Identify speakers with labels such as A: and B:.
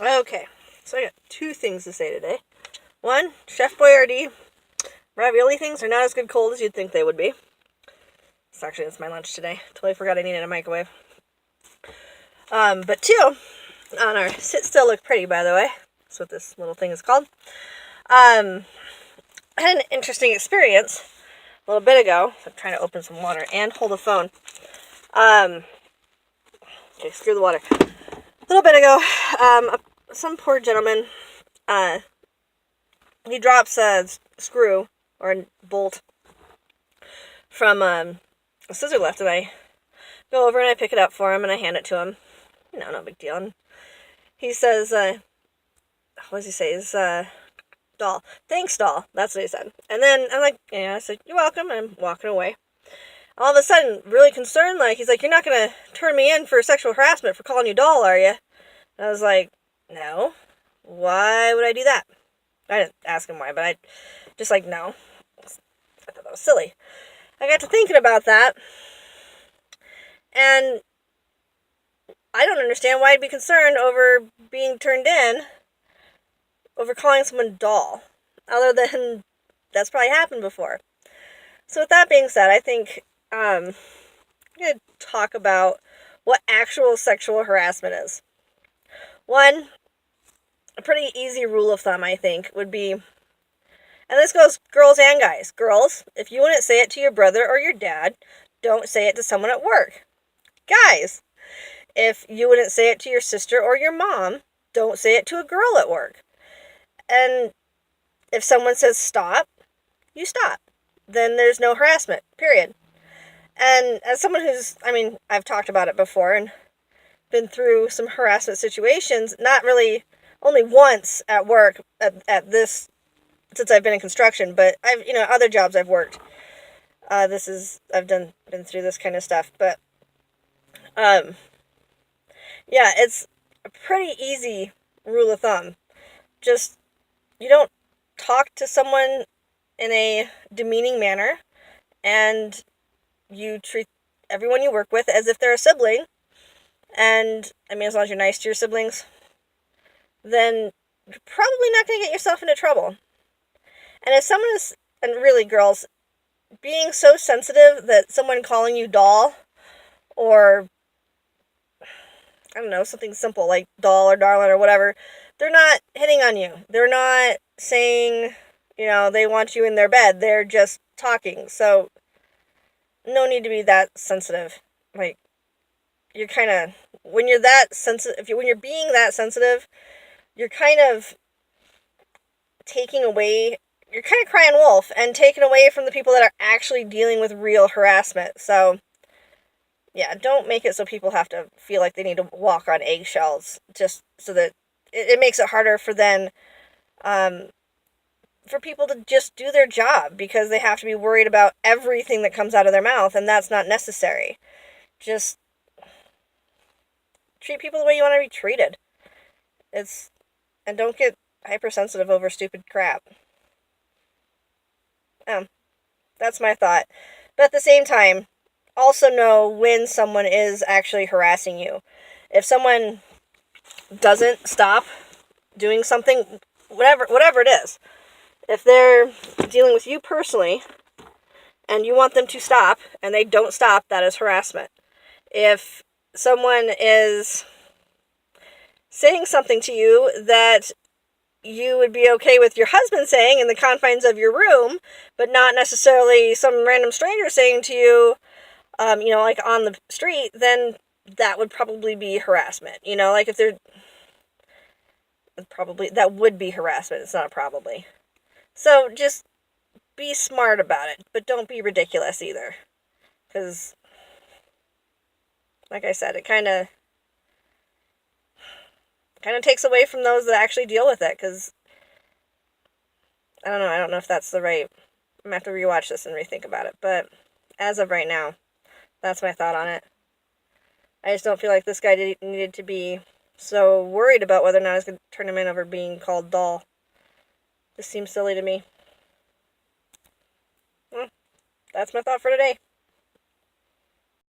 A: Okay, so I got two things to say today. One, Chef Boyardee ravioli things are not as good cold as you'd think they would be. It's my lunch today. Totally forgot I needed a microwave. But two, on our Sit Still Look Pretty, by the way. That's what this little thing is called. I had an interesting experience a little bit ago. So I'm trying to open some water and hold the phone. Okay, screw the water. A little bit ago, some poor gentleman, he drops a screw or a bolt from a scissor lift, and I go over and I pick it up for him and I hand it to him. No big deal. And he says, what does he say? He's, doll. Thanks, doll. That's what he said. And then I'm like, yeah, I said, you're welcome. And I'm walking away. All of a sudden, really concerned, he's like, you're not going to turn me in for sexual harassment for calling you doll, are you? And I was like, no. Why would I do that? I didn't ask him why, but I just no. I thought that was silly. I got to thinking about that, and I don't understand why I'd be concerned over being turned in over calling someone doll, other than that's probably happened before. So with that being said, I think I'm going to talk about what actual sexual harassment is. One, a pretty easy rule of thumb, I think, would be, and this goes girls and guys. Girls, if you wouldn't say it to your brother or your dad, don't say it to someone at work. Guys, if you wouldn't say it to your sister or your mom, don't say it to a girl at work. And if someone says stop, you stop. Then there's no harassment, period. And as someone I've talked about it before and been through some harassment situations, not really, only once at work at this, since I've been in construction, but I've, other jobs I've worked. I've been through this kind of stuff, but, yeah, it's a pretty easy rule of thumb. Just, you don't talk to someone in a demeaning manner, and you treat everyone you work with as if they're a sibling, and, as long as you're nice to your siblings, then you're probably not going to get yourself into trouble. And if someone is, and really girls, being so sensitive that someone calling you doll, or, I don't know, something simple like doll or darling or whatever, they're not hitting on you. They're not saying, they want you in their bed. They're just talking. So, no need to be that sensitive. You're kind of, when you're that sensitive, when you're being that sensitive, you're kind of you're kind of crying wolf and taking away from the people that are actually dealing with real harassment. So, yeah, don't make it so people have to feel like they need to walk on eggshells just so that it makes it harder for for people to just do their job because they have to be worried about everything that comes out of their mouth, and that's not necessary. Just treat people the way you want to be treated. And don't get hypersensitive over stupid crap. That's my thought. But at the same time, also know when someone is actually harassing you. If someone doesn't stop doing something, whatever it is, if they're dealing with you personally and you want them to stop and they don't stop, that is harassment. If someone is saying something to you that you would be okay with your husband saying in the confines of your room, but not necessarily some random stranger saying to you, on the street, then that would probably be harassment. If they're that would be harassment. It's not probably. So just be smart about it, but don't be ridiculous either. Because, like I said, it kind of takes away from those that actually deal with it. Because, I don't know if that's the right, I'm going to have to rewatch this and rethink about it. But as of right now, that's my thought on it. I just don't feel like this guy needed to be so worried about whether or not I was going to turn him in over being called doll. Just seems silly to me. Well, that's my thought for today.